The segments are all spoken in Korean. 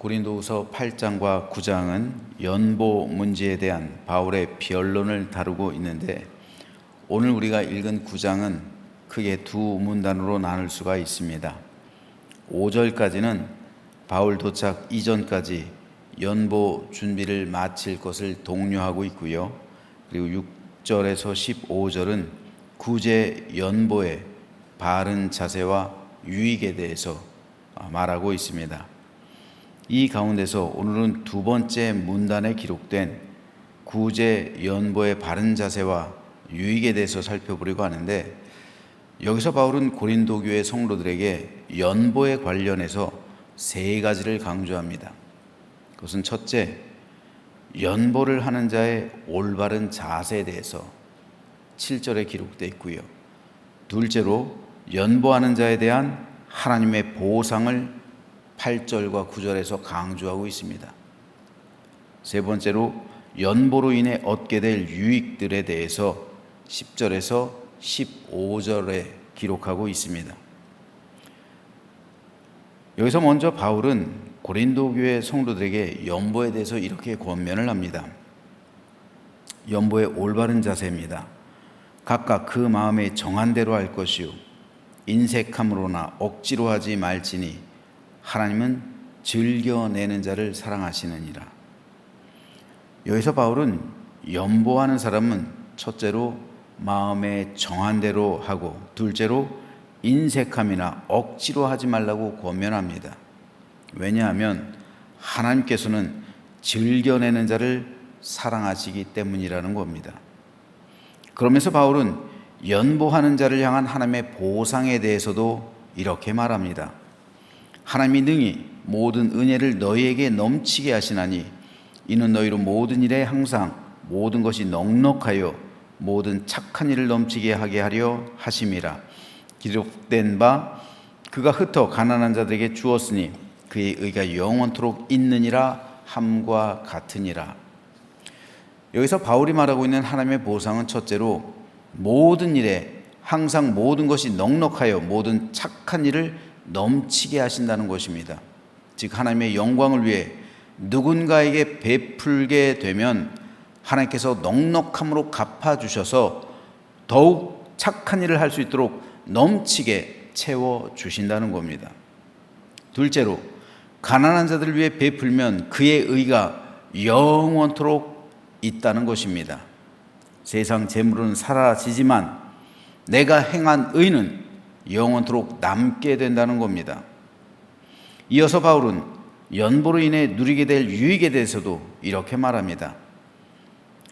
고린도후서 8장과 9장은 연보 문제에 대한 바울의 변론을 다루고 있는데, 오늘 우리가 읽은 9장은 크게 두 문단으로 나눌 수가 있습니다. 5절까지는 바울 도착 이전까지 연보 준비를 마칠 것을 독려하고 있고요. 그리고 6절에서 15절은 구제 연보의 바른 자세와 유익에 대해서 말하고 있습니다. 이 가운데서 오늘은 두 번째 문단에 기록된 구제 연보의 바른 자세와 유익에 대해서 살펴보려고 하는데, 여기서 바울은 고린도 교회 성도들에게 연보에 관련해서 세 가지를 강조합니다. 그것은 첫째, 연보를 하는 자의 올바른 자세에 대해서 7절에 기록되어 있고요. 둘째로, 연보하는 자에 대한 하나님의 보상을 8절과 9절에서 강조하고 있습니다. 세 번째로, 연보로 인해 얻게 될 유익들에 대해서 10절에서 15절에 기록하고 있습니다. 여기서 먼저 바울은 고린도 교회 성도들에게 연보에 대해서 이렇게 권면을 합니다. 연보의 올바른 자세입니다. 각각 그 마음에 정한 대로 할 것이요 인색함으로나 억지로 하지 말지니 하나님은 즐겨내는 자를 사랑하시느니라. 여기서 바울은 연보하는 사람은 첫째로 마음에 정한 대로 하고, 둘째로 인색함이나 억지로 하지 말라고 권면합니다. 왜냐하면 하나님께서는 즐겨내는 자를 사랑하시기 때문이라는 겁니다. 그러면서 바울은 연보하는 자를 향한 하나님의 보상에 대해서도 이렇게 말합니다. 하나님이 능히 모든 은혜를 너희에게 넘치게 하시나니 이는 너희로 모든 일에 항상 모든 것이 넉넉하여 모든 착한 일을 넘치게 하게 하려 하심이라. 기록된 바 그가 흩어 가난한 자들에게 주었으니 그의 의가 영원토록 있느니라 함과 같으니라. 여기서 바울이 말하고 있는 하나님의 보상은 첫째로 모든 일에 항상 모든 것이 넉넉하여 모든 착한 일을 넘치게 하신다는 것입니다. 즉 하나님의 영광을 위해 누군가에게 베풀게 되면 하나님께서 넉넉함으로 갚아주셔서 더욱 착한 일을 할 수 있도록 넘치게 채워주신다는 겁니다. 둘째로, 가난한 자들을 위해 베풀면 그의 의가 영원토록 있다는 것입니다. 세상 재물은 사라지지만 내가 행한 의는 영원토록 남게 된다는 겁니다. 이어서 바울은 연보로 인해 누리게 될 유익에 대해서도 이렇게 말합니다.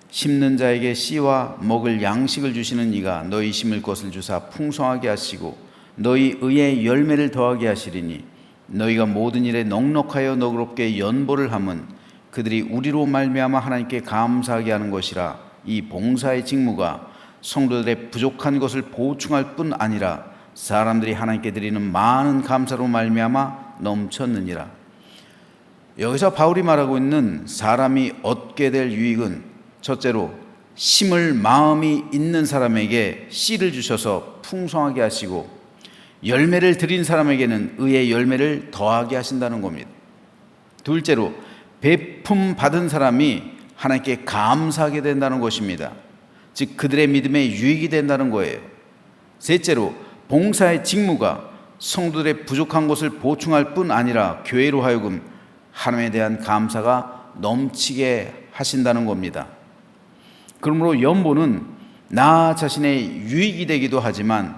심는 자에게 씨와 먹을 양식을 주시는 이가 너희 심을 것을 주사 풍성하게 하시고 너희 의의 열매를 더하게 하시리니 너희가 모든 일에 넉넉하여 너그럽게 연보를 함은 그들이 우리로 말미암아 하나님께 감사하게 하는 것이라. 이 봉사의 직무가 성도들의 부족한 것을 보충할 뿐 아니라 사람들이 하나님께 드리는 많은 감사로 말미암아 넘쳤느니라. 여기서 바울이 말하고 있는 사람이 얻게 될 유익은 첫째로 심을 마음이 있는 사람에게 씨를 주셔서 풍성하게 하시고, 열매를 드린 사람에게는 의의 열매를 더하게 하신다는 겁니다. 둘째로 베품 받은 사람이 하나님께 감사하게 된다는 것입니다. 즉 그들의 믿음에 유익이 된다는 거예요. 셋째로 봉사의 직무가 성도들의 부족한 것을 보충할 뿐 아니라 교회로 하여금 하나님에 대한 감사가 넘치게 하신다는 겁니다. 그러므로 연보는 나 자신의 유익이 되기도 하지만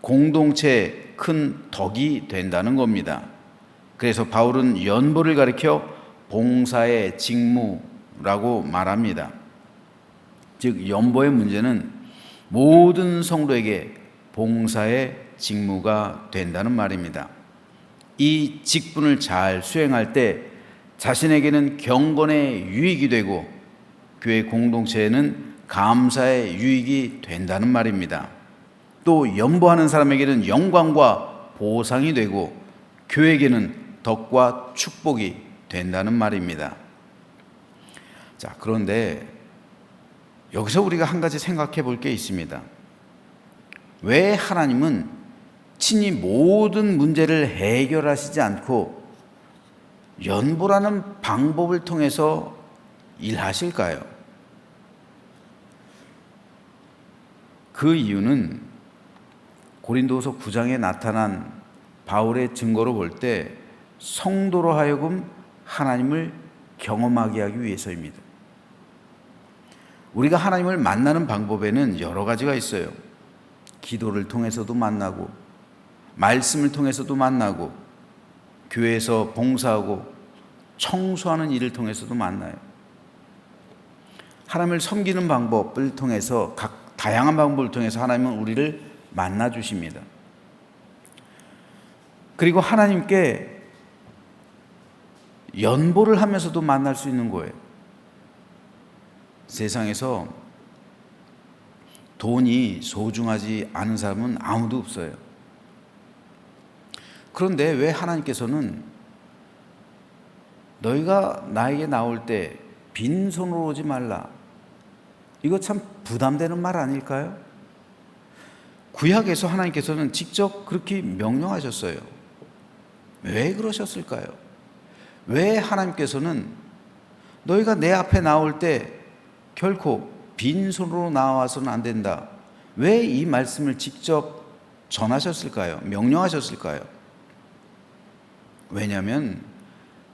공동체의 큰 덕이 된다는 겁니다. 그래서 바울은 연보를 가리켜 봉사의 직무라고 말합니다. 즉 연보의 문제는 모든 성도에게 봉사의 직무가 된다는 말입니다. 이 직분을 잘 수행할 때 자신에게는 경건의 유익이 되고 교회 공동체에는 감사의 유익이 된다는 말입니다. 또 연보하는 사람에게는 영광과 보상이 되고 교회에게는 덕과 축복이 된다는 말입니다. 자, 그런데 여기서 우리가 한 가지 생각해 볼 게 있습니다. 왜 하나님은 친히 모든 문제를 해결하시지 않고 연보라는 방법을 통해서 일하실까요? 그 이유는 고린도후서 9장에 나타난 바울의 증거로 볼 때 성도로 하여금 하나님을 경험하게 하기 위해서입니다. 우리가 하나님을 만나는 방법에는 여러 가지가 있어요. 기도를 통해서도 만나고, 말씀을 통해서도 만나고, 교회에서 봉사하고 청소하는 일을 통해서도 만나요. 하나님을 섬기는 방법을 통해서, 각 다양한 방법을 통해서 하나님은 우리를 만나 주십니다. 그리고 하나님께 연보를 하면서도 만날 수 있는 거예요. 세상에서 돈이 소중하지 않은 사람은 아무도 없어요. 그런데 왜 하나님께서는 너희가 나에게 나올 때 빈손으로 오지 말라, 이거 참 부담되는 말 아닐까요? 구약에서 하나님께서는 직접 그렇게 명령하셨어요. 왜 그러셨을까요? 왜 하나님께서는 너희가 내 앞에 나올 때 결코 빈손으로 나와서는 안 된다, 왜 이 말씀을 직접 전하셨을까요? 명령하셨을까요? 왜냐하면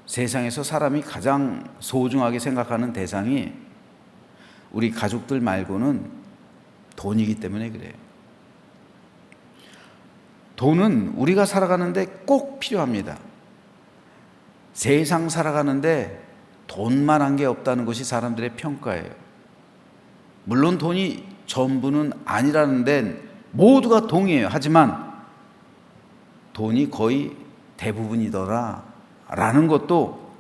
세상에서 사람이 가장 소중하게 생각하는 대상이 우리 가족들 말고는 돈이기 때문에 그래요. 돈은 우리가 살아가는데 꼭 필요합니다. 세상 살아가는데 돈만한 게 없다는 것이 사람들의 평가예요. 물론 돈이 전부는 아니라는 데는 모두가 동의해요. 하지만 돈이 거의 대부분이더라 라는 것도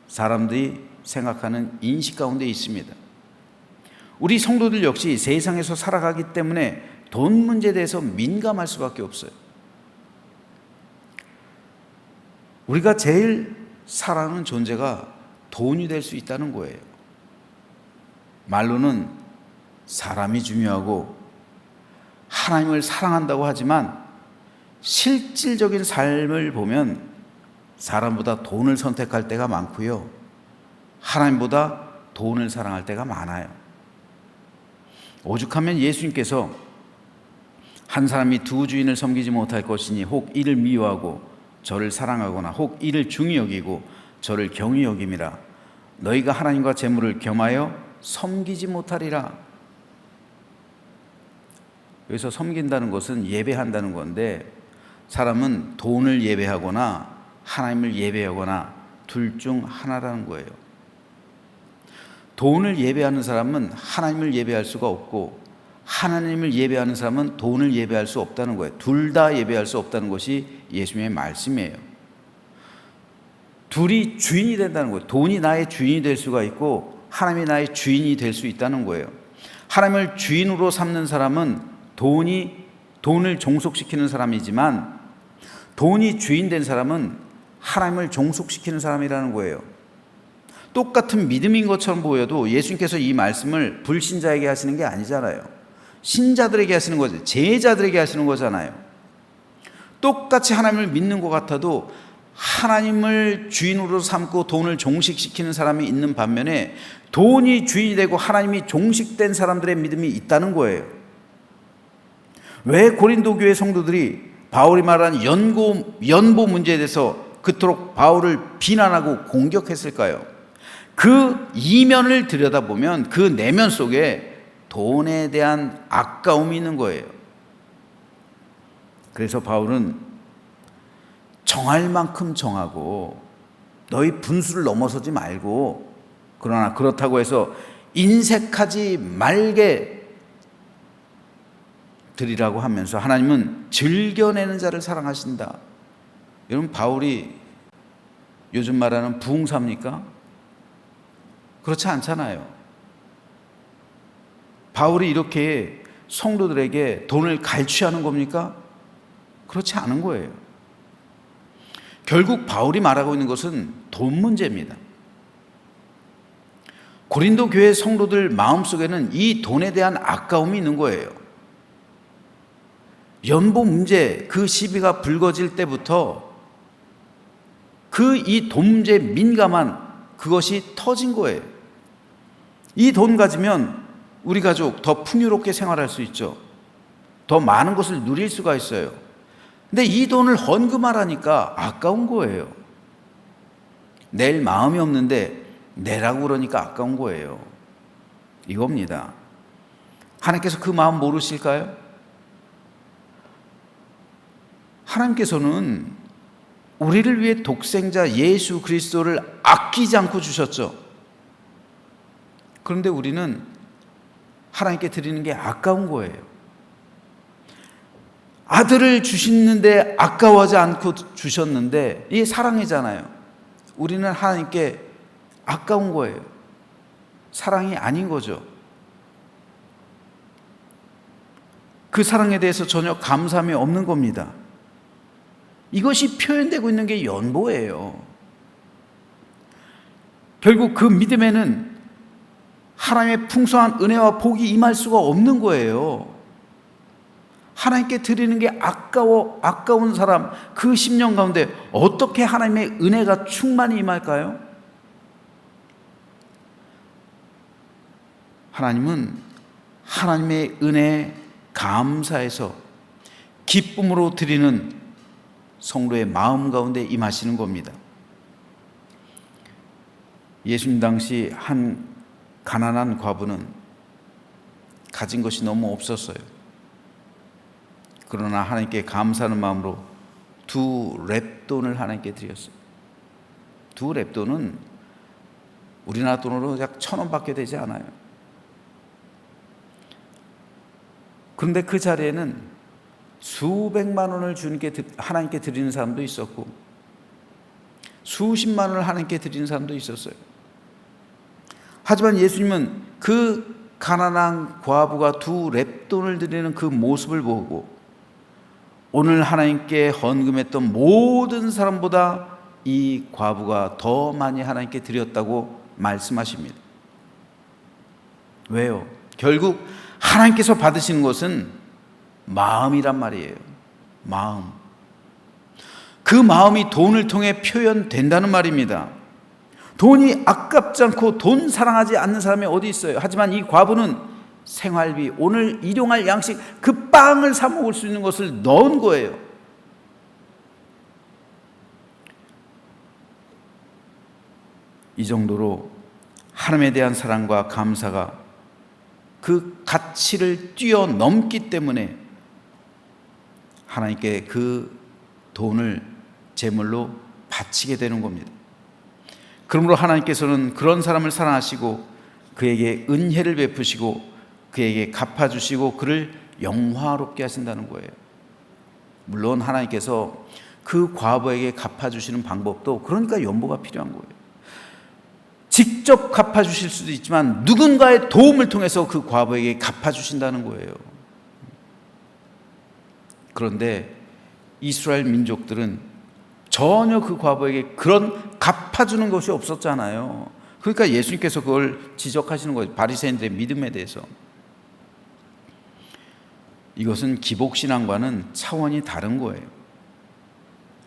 사람들이 생각하는 인식 가운데 있습니다. 우리 성도들 역시 세상에서 살아가기 때문에 돈 문제에 대해서 민감할 수밖에 없어요. 우리가 제일 사랑하는 존재가 돈이 될 수 있다는 거예요. 말로는 사람이 중요하고 하나님을 사랑한다고 하지만 실질적인 삶을 보면 사람보다 돈을 선택할 때가 많고요, 하나님보다 돈을 사랑할 때가 많아요. 오죽하면 예수님께서 한 사람이 두 주인을 섬기지 못할 것이니 혹 이를 미워하고 저를 사랑하거나 혹 이를 중히 여기고 저를 경히 여김이라, 너희가 하나님과 재물을 겸하여 섬기지 못하리라. 여기서 섬긴다는 것은 예배한다는 건데, 사람은 돈을 예배하거나 하나님을 예배하거나 둘 중 하나라는 거예요. 돈을 예배하는 사람은 하나님을 예배할 수가 없고, 하나님을 예배하는 사람은 돈을 예배할 수 없다는 거예요. 둘 다 예배할 수 없다는 것이 예수님의 말씀이에요. 둘이 주인이 된다는 거예요. 돈이 나의 주인이 될 수가 있고 하나님이 나의 주인이 될 수 있다는 거예요. 하나님을 주인으로 삼는 사람은 돈을 종속시키는 사람이지만, 돈이 주인 된 사람은 하나님을 종속시키는 사람이라는 거예요. 똑같은 믿음인 것처럼 보여도 예수님께서 이 말씀을 불신자에게 하시는 게 아니잖아요. 신자들에게 하시는 거죠. 제자들에게 하시는 거잖아요. 똑같이 하나님을 믿는 것 같아도 하나님을 주인으로 삼고 돈을 종식시키는 사람이 있는 반면에 돈이 주인이 되고 하나님이 종식된 사람들의 믿음이 있다는 거예요. 왜 고린도 교회 성도들이 바울이 말한 연보 문제에 대해서 그토록 바울을 비난하고 공격했을까요? 그 이면을 들여다보면 그 내면 속에 돈에 대한 아까움이 있는 거예요. 그래서 바울은 정할 만큼 정하고 너희 분수를 넘어서지 말고, 그러나 그렇다고 해서 인색하지 말게 드리라고 하면서 하나님은 즐겨내는 자를 사랑하신다. 여러분, 바울이 요즘 말하는 부흥사입니까? 그렇지 않잖아요. 바울이 이렇게 성도들에게 돈을 갈취하는 겁니까? 그렇지 않은 거예요. 결국 바울이 말하고 있는 것은 돈 문제입니다. 고린도 교회 성도들 마음속에는 이 돈에 대한 아까움이 있는 거예요. 연보 문제, 그 시비가 불거질 때부터 이 돈 문제에 민감한 그것이 터진 거예요. 이 돈 가지면 우리 가족 더 풍요롭게 생활할 수 있죠. 더 많은 것을 누릴 수가 있어요. 근데 이 돈을 헌금하라니까 아까운 거예요. 낼 마음이 없는데 내라고 그러니까 아까운 거예요. 이겁니다. 하나님께서 그 마음 모르실까요? 하나님께서는 우리를 위해 독생자 예수 그리스도를 아끼지 않고 주셨죠. 그런데 우리는 하나님께 드리는 게 아까운 거예요. 아들을 주시는데 아까워하지 않고 주셨는데 이게 사랑이잖아요. 우리는 하나님께 아까운 거예요. 사랑이 아닌 거죠. 그 사랑에 대해서 전혀 감사함이 없는 겁니다. 이것이 표현되고 있는 게 연보예요. 결국 그 믿음에는 하나님의 풍성한 은혜와 복이 임할 수가 없는 거예요. 하나님께 드리는 게 아까운 사람, 그 심령 가운데 어떻게 하나님의 은혜가 충만히 임할까요? 하나님은 하나님의 은혜에 감사해서 기쁨으로 드리는 성도의 마음 가운데 임하시는 겁니다. 예수님 당시 한 가난한 과부는 가진 것이 너무 없었어요. 그러나 하나님께 감사하는 마음으로 2렙돈을 하나님께 드렸어요. 2렙돈은 우리나라 돈으로 약 1,000원밖에 되지 않아요. 그런데 그 자리에는 수백만 원을 하나님께 드리는 사람도 있었고 수십만 원을 하나님께 드리는 사람도 있었어요. 하지만 예수님은 그 가난한 과부가 2렙돈을 드리는 그 모습을 보고 오늘 하나님께 헌금했던 모든 사람보다 이 과부가 더 많이 하나님께 드렸다고 말씀하십니다. 왜요? 결국 하나님께서 받으시는 것은 마음이란 말이에요. 마음. 그 마음이 돈을 통해 표현된다는 말입니다. 돈이 아깝지 않고 돈 사랑하지 않는 사람이 어디 있어요? 하지만 이 과부는 생활비, 오늘 일용할 양식, 그 빵을 사 먹을 수 있는 것을 넣은 거예요. 이 정도로 하나님에 대한 사랑과 감사가 그 가치를 뛰어넘기 때문에 하나님께 그 돈을 제물로 바치게 되는 겁니다. 그러므로 하나님께서는 그런 사람을 사랑하시고 그에게 은혜를 베푸시고 그에게 갚아주시고 그를 영화롭게 하신다는 거예요. 물론 하나님께서 그 과부에게 갚아주시는 방법도 그러니까 연보가 필요한 거예요. 직접 갚아주실 수도 있지만 누군가의 도움을 통해서 그 과부에게 갚아주신다는 거예요. 그런데 이스라엘 민족들은 전혀 그 과부에게 그런 갚아주는 것이 없었잖아요. 그러니까 예수님께서 그걸 지적하시는 거예요. 바리새인들의 믿음에 대해서. 이것은 기복신앙과는 차원이 다른 거예요.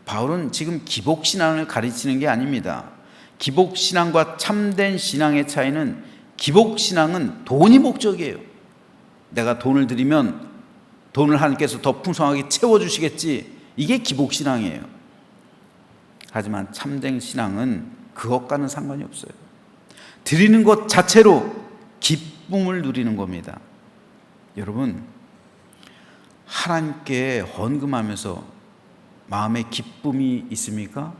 바울은 지금 기복신앙을 가르치는 게 아닙니다. 기복신앙과 참된 신앙의 차이는 기복신앙은 돈이 목적이에요. 내가 돈을 드리면 돈을 하나님께서 더 풍성하게 채워주시겠지. 이게 기복신앙이에요. 하지만 참된 신앙은 그것과는 상관이 없어요. 드리는 것 자체로 기쁨을 누리는 겁니다. 여러분, 하나님께 헌금하면서 마음에 기쁨이 있습니까?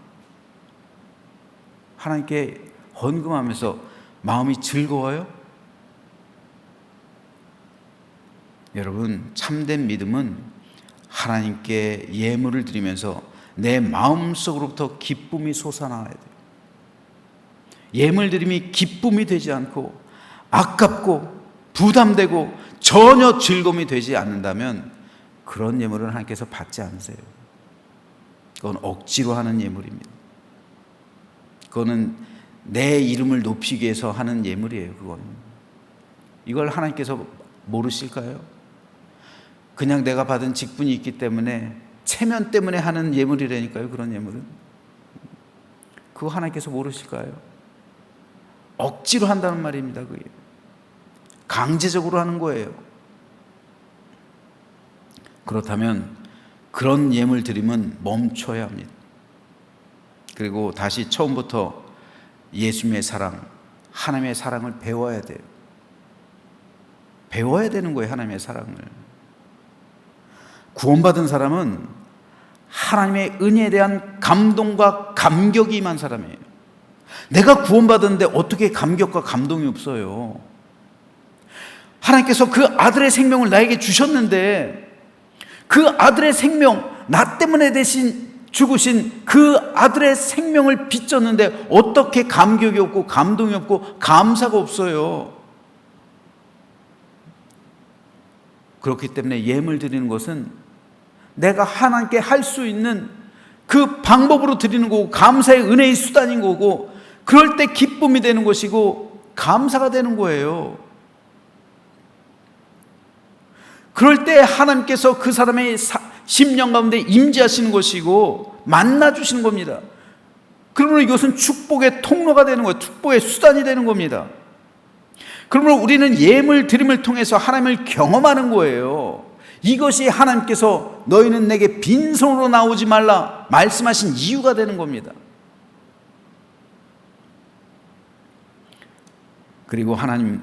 하나님께 헌금하면서 마음이 즐거워요? 여러분, 참된 믿음은 하나님께 예물을 드리면서 내 마음속으로부터 기쁨이 솟아나야 돼요. 예물 드림이 기쁨이 되지 않고 아깝고 부담되고 전혀 즐거움이 되지 않는다면 그런 예물은 하나님께서 받지 않으세요. 그건 억지로 하는 예물입니다. 그거는 내 이름을 높이기 위해서 하는 예물이에요. 그건. 이걸 하나님께서 모르실까요? 그냥 내가 받은 직분이 있기 때문에 체면 때문에 하는 예물이라니까요. 그런 예물은. 그거 하나님께서 모르실까요? 억지로 한다는 말입니다. 그게 강제적으로 하는 거예요. 그렇다면 그런 예물 드림은 멈춰야 합니다. 그리고 다시 처음부터 예수님의 사랑, 하나님의 사랑을 배워야 돼요. 배워야 되는 거예요. 하나님의 사랑을. 구원받은 사람은 하나님의 은혜에 대한 감동과 감격이 임한 사람이에요. 내가 구원받았는데 어떻게 감격과 감동이 없어요? 하나님께서 그 아들의 생명을 나에게 주셨는데 그 아들의 생명, 나 때문에 대신 죽으신 그 아들의 생명을 빚졌는데 어떻게 감격이 없고 감동이 없고 감사가 없어요? 그렇기 때문에 예물 드리는 것은 내가 하나님께 할 수 있는 그 방법으로 드리는 거고 감사의 은혜의 수단인 거고 그럴 때 기쁨이 되는 것이고 감사가 되는 거예요. 그럴 때 하나님께서 그 사람의 심령 가운데 임재하시는 것이고 만나주시는 겁니다. 그러므로 이것은 축복의 통로가 되는 거예요. 축복의 수단이 되는 겁니다. 그러므로 우리는 예물 드림을 통해서 하나님을 경험하는 거예요. 이것이 하나님께서 너희는 내게 빈손으로 나오지 말라 말씀하신 이유가 되는 겁니다. 그리고 하나님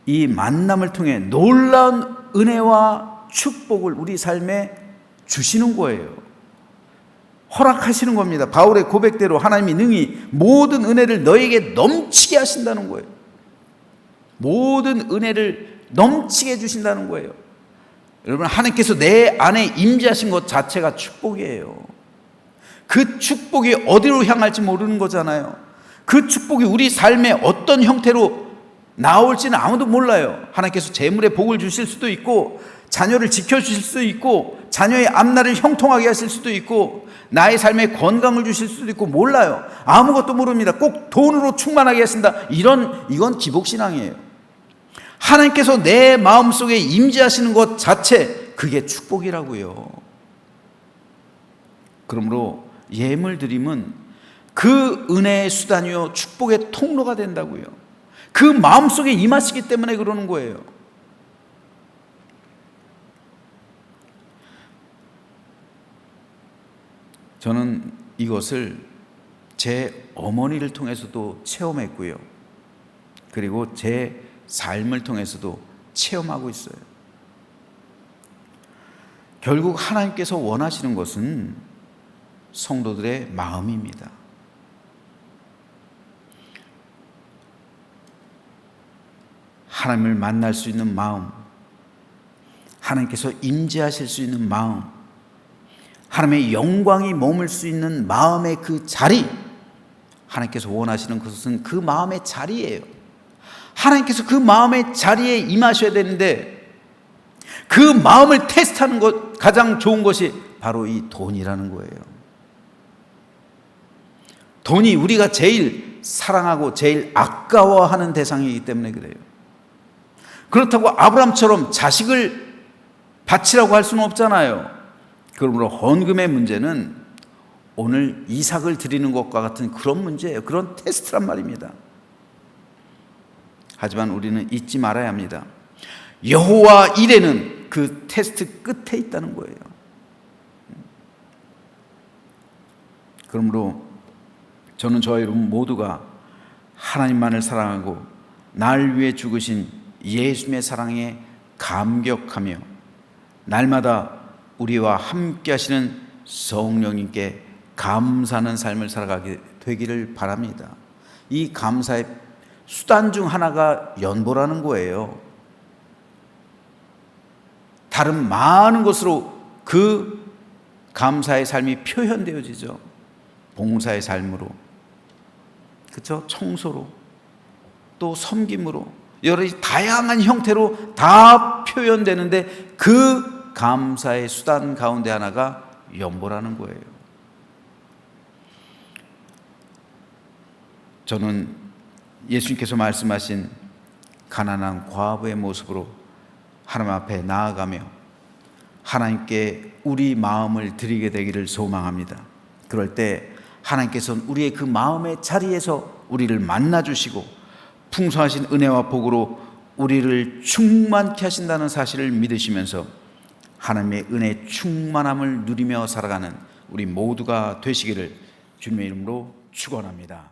이 만남을 통해 놀라운 은혜와 축복을 우리 삶에 주시는 거예요. 허락하시는 겁니다. 바울의 고백대로 하나님이 능히 모든 은혜를 너에게 넘치게 하신다는 거예요. 모든 은혜를 넘치게 해주신다는 거예요. 여러분, 하나님께서 내 안에 임재하신 것 자체가 축복이에요. 그 축복이 어디로 향할지 모르는 거잖아요. 그 축복이 우리 삶에 어떤 형태로 나올지는 아무도 몰라요. 하나님께서 재물의 복을 주실 수도 있고 자녀를 지켜주실 수도 있고 자녀의 앞날을 형통하게 하실 수도 있고 나의 삶에 건강을 주실 수도 있고 몰라요. 아무것도 모릅니다. 꼭 돈으로 충만하게 하신다. 이건 기복신앙이에요. 하나님께서 내 마음속에 임재하시는 것 자체 그게 축복이라고요. 그러므로 예물 드림은 그 은혜의 수단이요 축복의 통로가 된다고요. 그 마음속에 임하시기 때문에 그러는 거예요. 저는 이것을 제 어머니를 통해서도 체험했고요. 그리고 제 삶을 통해서도 체험하고 있어요. 결국 하나님께서 원하시는 것은 성도들의 마음입니다. 하나님을 만날 수 있는 마음, 하나님께서 임재하실 수 있는 마음, 하나님의 영광이 머물 수 있는 마음의 그 자리, 하나님께서 원하시는 것은 그 마음의 자리예요. 하나님께서 그 마음의 자리에 임하셔야 되는데 그 마음을 테스트하는 것 가장 좋은 것이 바로 이 돈이라는 거예요. 돈이 우리가 제일 사랑하고 제일 아까워하는 대상이기 때문에 그래요. 그렇다고 아브라함처럼 자식을 바치라고 할 수는 없잖아요. 그러므로 헌금의 문제는 오늘 이삭을 드리는 것과 같은 그런 문제예요. 그런 테스트란 말입니다. 하지만 우리는 잊지 말아야 합니다. 여호와 이레는 그 테스트 끝에 있다는 거예요. 그러므로 저는 저와 여러분 모두가 하나님만을 사랑하고 날 위해 죽으신 예수님의 사랑에 감격하며 날마다 우리와 함께 하시는 성령님께 감사하는 삶을 살아가게 되기를 바랍니다. 이 감사의 수단 중 하나가 연보라는 거예요. 다른 많은 것으로 그 감사의 삶이 표현되어지죠. 봉사의 삶으로, 그렇죠? 청소로, 또 섬김으로, 여러 다양한 형태로 다 표현되는데 그 감사의 수단 가운데 하나가 연보라는 거예요. 저는 예수님께서 말씀하신 가난한 과부의 모습으로 하나님 앞에 나아가며 하나님께 우리 마음을 드리게 되기를 소망합니다. 그럴 때 하나님께서는 우리의 그 마음의 자리에서 우리를 만나주시고 풍성하신 은혜와 복으로 우리를 충만케 하신다는 사실을 믿으시면서 하나님의 은혜의 충만함을 누리며 살아가는 우리 모두가 되시기를 주님의 이름으로 축원합니다.